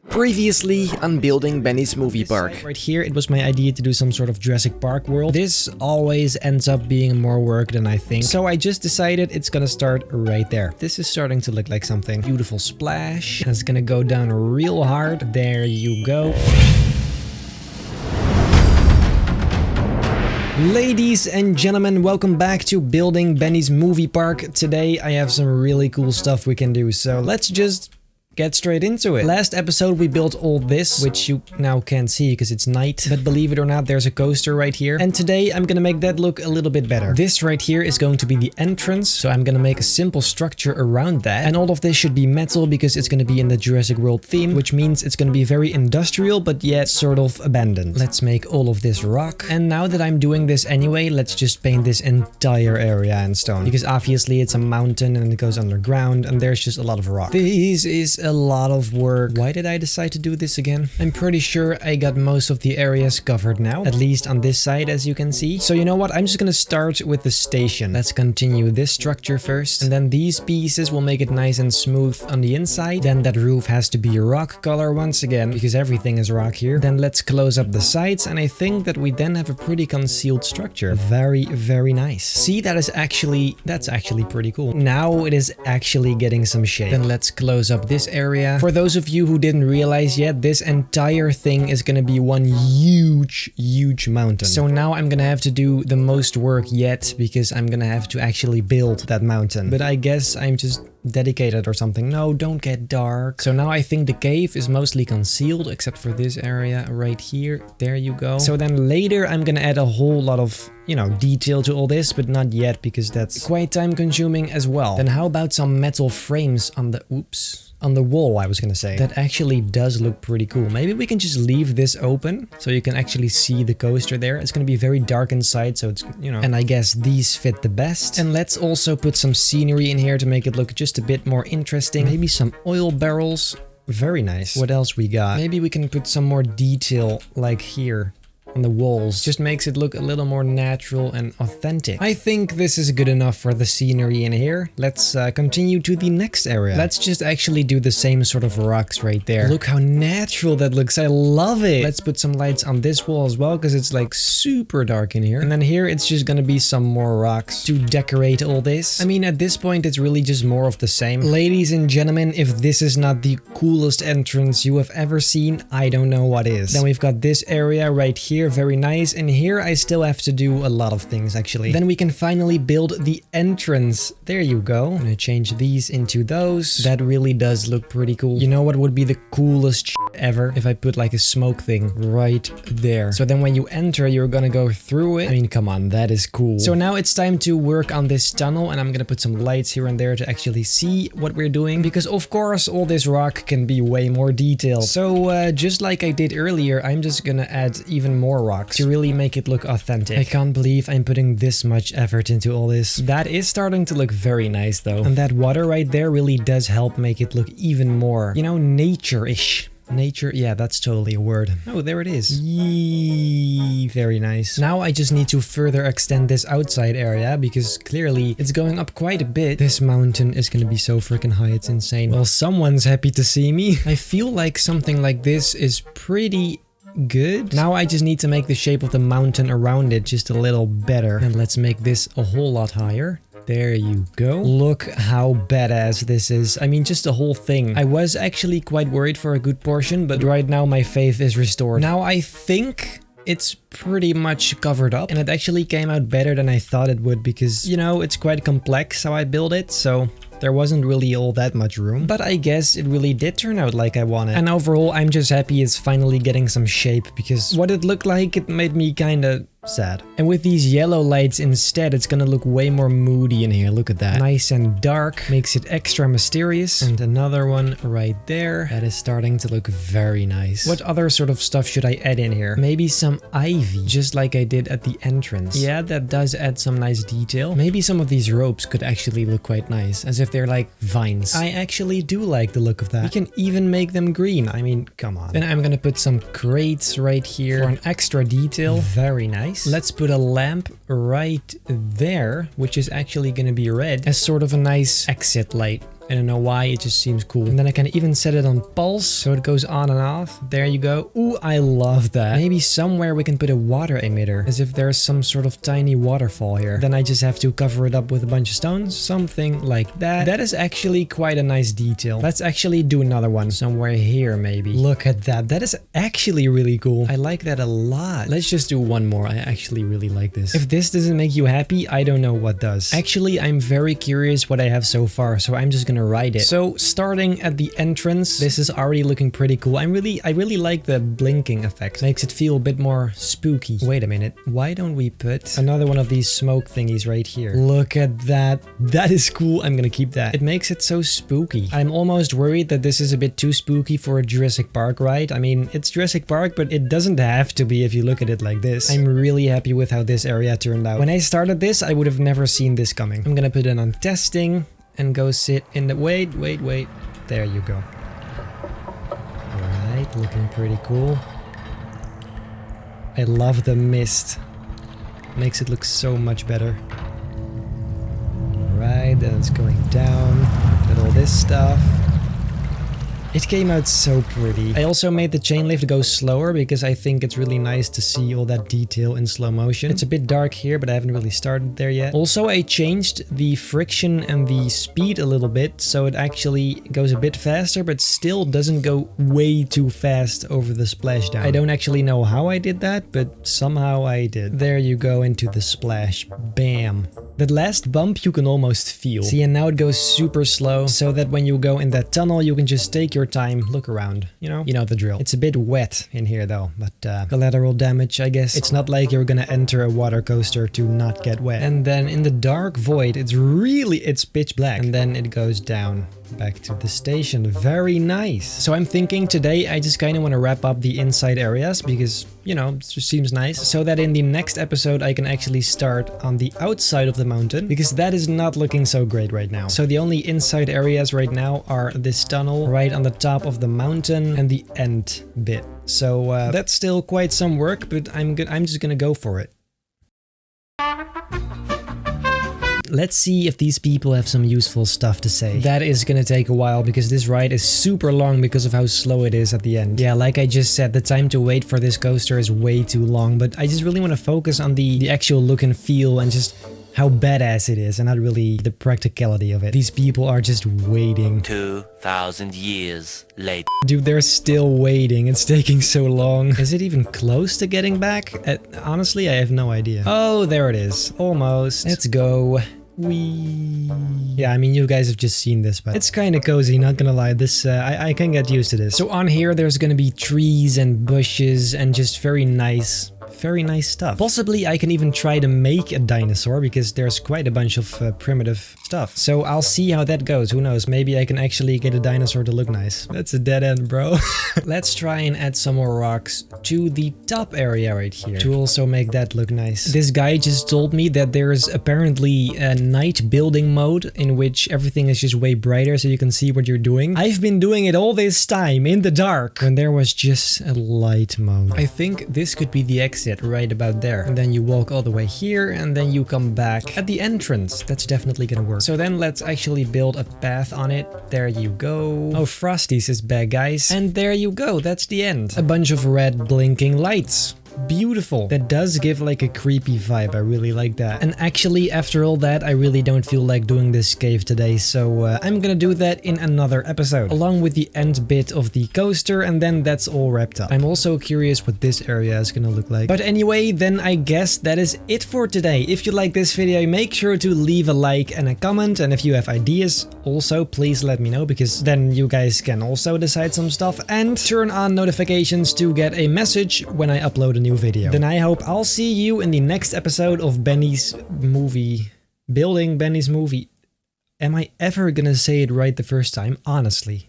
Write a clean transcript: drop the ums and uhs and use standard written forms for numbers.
Previously on building Benny's movie park. Right here, it was my idea to do some sort of Jurassic Park world. This always ends up being more work than I think. So I just decided it's gonna start right there. This is starting to look like something. Beautiful splash. And it's gonna go down real hard. There you go. Ladies and gentlemen, welcome back to building Benny's movie park. Today I have some really cool stuff we can do. So let's just get straight into it. Last episode we built all this, which you now can't see because it's night. But believe it or not, there's a coaster right here. And today I'm gonna make that look a little bit better. This right here is going to be the entrance. So I'm gonna make a simple structure around that. And all of this should be metal because it's gonna be in the Jurassic World theme, which means it's gonna be very industrial, but yet sort of abandoned. Let's make all of this rock. And now that I'm doing this anyway, let's just paint this entire area in stone. Because obviously it's a mountain and it goes underground and there's just a lot of rock. This is a lot of work. Why did I decide to do this again? I'm pretty sure I got most of the areas covered now, at least on this side, as you can see. So you know what? I'm just gonna start with the station. Let's continue this structure first, and then these pieces will make it nice and smooth on the inside. Then that roof has to be rock color once again, because everything is rock here. Then let's close up the sides, and I think that we then have a pretty concealed structure. Very, very nice. See, that's actually pretty cool. Now it is actually getting some shape. Then let's close up this area. For those of you who didn't realize yet, this entire thing is gonna be one huge mountain. So now I'm gonna have to do the most work yet, because I'm gonna have to actually build that mountain. But I guess I'm just dedicated or something. No, don't get dark. So now I think the cave is mostly concealed, except for this area right here. There you go. So then later I'm gonna add a whole lot of, you know, detail to all this, but not yet, because that's quite time consuming as well. Then how about some metal frames on the, on the wall, I was gonna say. That actually does look pretty cool. Maybe we can just leave this open so you can actually see the coaster there. It's gonna be very dark inside, so it's, you know, and I guess these fit the best. And let's also put some scenery in here to make it look just a bit more interesting. Maybe some oil barrels. Very nice. What else we got? Maybe we can put some more detail like here on the walls. Just makes it look a little more natural and authentic. I think this is good enough for the scenery in here. Let's continue to the next area. Let's just actually do the same sort of rocks right there. Look how natural that looks. I love it. Let's put some lights on this wall as well, because it's like super dark in here. And then here it's just gonna be some more rocks to decorate all this. I mean, at this point it's really just more of the same. Ladies and gentlemen, if this is not the coolest entrance you have ever seen, I don't know what is. Then we've got this area right here. Very nice. And here I still have to do a lot of things actually. Then we can finally build the entrance. There you go. I'm gonna change these into those. That really does look pretty cool. You know what would be the coolest shit ever? If I put like a smoke thing right there. So then when you enter, you're gonna go through it. I mean, come on, that is cool. So now it's time to work on this tunnel, and I'm gonna put some lights here and there to actually see what we're doing, because of course all this rock can be way more detailed. So just like I did earlier, I'm just gonna add even more rocks to really make it look authentic. I can't believe I'm putting this much effort into all this. That is starting to look very nice though. And that water right there really does help make it look even more, you know, nature-ish. Nature, yeah, that's totally a word. Oh, there it is. Yee, very nice. Now I just need to further extend this outside area, because clearly it's going up quite a bit. This mountain is gonna be so freaking high, it's insane. Well, someone's happy to see me. I feel like something like this is pretty good. Now I just need to make the shape of the mountain around it just a little better. And let's make this a whole lot higher. There you go. Look how badass this is. I mean, just the whole thing. I was actually quite worried for a good portion, but right now my faith is restored. Now I think it's pretty much covered up, and it actually came out better than I thought it would, because, you know, it's quite complex how I build it, so there wasn't really all that much room. But I guess it really did turn out like I wanted. And overall, I'm just happy it's finally getting some shape, because what it looked like, it made me kinda sad. And with these yellow lights instead, it's gonna look way more moody in here. Look at that. Nice and dark, makes it extra mysterious. And another one right there. That is starting to look very nice. What other sort of stuff should I add in here? Maybe some ivy, just like I did at the entrance. Yeah, that does add some nice detail. Maybe some of these ropes could actually look quite nice, as if they're like vines. I actually do like the look of that. We can even make them green. I mean, come on. Then I'm gonna put some crates right here for an extra detail. Very nice. Let's put a lamp right there, which is actually going to be red, as sort of a nice exit light. I don't know why, it just seems cool. And then I can even set it on pulse, so it goes on and off. There you go. Ooh, I love that. Maybe somewhere we can put a water emitter, as if there's some sort of tiny waterfall here. Then I just have to cover it up with a bunch of stones, something like that. That is actually quite a nice detail. Let's actually do another one somewhere here, maybe. Look at that. That is actually really cool. I like that a lot. Let's just do one more. I actually really like this. If this doesn't make you happy, I don't know what does. Actually, I'm very curious what I have so far, so I'm just gonna write it. So starting at the entrance, this is already looking pretty cool. I really like the blinking effect. Makes it feel a bit more spooky. Wait a minute. Why don't we put another one of these smoke thingies right here? Look at that. That is cool. I'm gonna keep that. It makes it so spooky. I'm almost worried that this is a bit too spooky for a Jurassic Park ride. I mean, it's Jurassic Park, but it doesn't have to be if you look at it like this. I'm really happy with how this area turned out. When I started this, I would have never seen this coming. I'm gonna put it on testing and go sit in the... Wait. There you go. Alright, looking pretty cool. I love the mist. Makes it look so much better. Alright, then it's going down. With all this stuff. It came out so pretty. I also made the chain lift go slower because I think it's really nice to see all that detail in slow motion. It's a bit dark here, but I haven't really started there yet. Also, I changed the friction and the speed a little bit, so it actually goes a bit faster, but still doesn't go way too fast over the splashdown. I don't actually know how I did that, but somehow I did. There you go into the splash. Bam. That last bump you can almost feel. See, and now it goes super slow, so that when you go in that tunnel, you can just take your time, look around, you know the drill. It's a bit wet in here though, but collateral damage, I guess. It's not like you're gonna enter a water coaster to not get wet. And then in the dark void, it's pitch black, and then it goes down back to the station. Very nice. So I'm thinking today I just kind of want to wrap up the inside areas because, it just seems nice, so that in the next episode I can actually start on the outside of the mountain, because that is not looking so great right now. So the only inside areas right now are this tunnel right on the top of the mountain and the end bit. So that's still quite some work, but I'm just gonna go for it. Let's see if these people have some useful stuff to say. That is gonna take a while because this ride is super long because of how slow it is at the end. Yeah, like I just said, the time to wait for this coaster is way too long, but I just really want to focus on the actual look and feel and just how badass it is and not really the practicality of it. These people are just waiting. 2,000 years later. Dude, they're still waiting. It's taking so long. Is it even close to getting back? Honestly, I have no idea. Oh, there it is. Almost. Let's go. Whee. Yeah, I mean, you guys have just seen this, but it's kind of cozy, not gonna lie. This, I can get used to this. So on here, there's gonna be trees and bushes and just very nice stuff. Possibly I can even try to make a dinosaur because there's quite a bunch of primitive stuff. So I'll see how that goes. Who knows? Maybe I can actually get a dinosaur to look nice. That's a dead end, bro. Let's try and add some more rocks to the top area right here to also make that look nice. This guy just told me that there's apparently a night building mode in which everything is just way brighter so you can see what you're doing. I've been doing it all this time in the dark when there was just a light mode. I think this could be the exit right about there. And then you walk all the way here and then you come back at the entrance. That's definitely gonna work. So then let's actually build a path on it. There you go. Oh, Frosty's is back, guys. And there you go. That's the end. A bunch of red blinking lights. Beautiful. That does give like a creepy vibe. I really like that. And actually, after all that, I really don't feel like doing this cave today, so I'm gonna do that in another episode, along with the end bit of the coaster, and then that's all wrapped up. I'm also curious what this area is gonna look like. But anyway, then I guess that is it for today. If you like this video, make sure to leave a like and a comment, and if you have ideas, also please let me know, because then you guys can also decide some stuff, and turn on notifications to get a message when I upload a new video. Then I hope I'll see you in the next episode of Benny's movie. Building Benny's movie. Am I ever gonna say it right the first time? Honestly.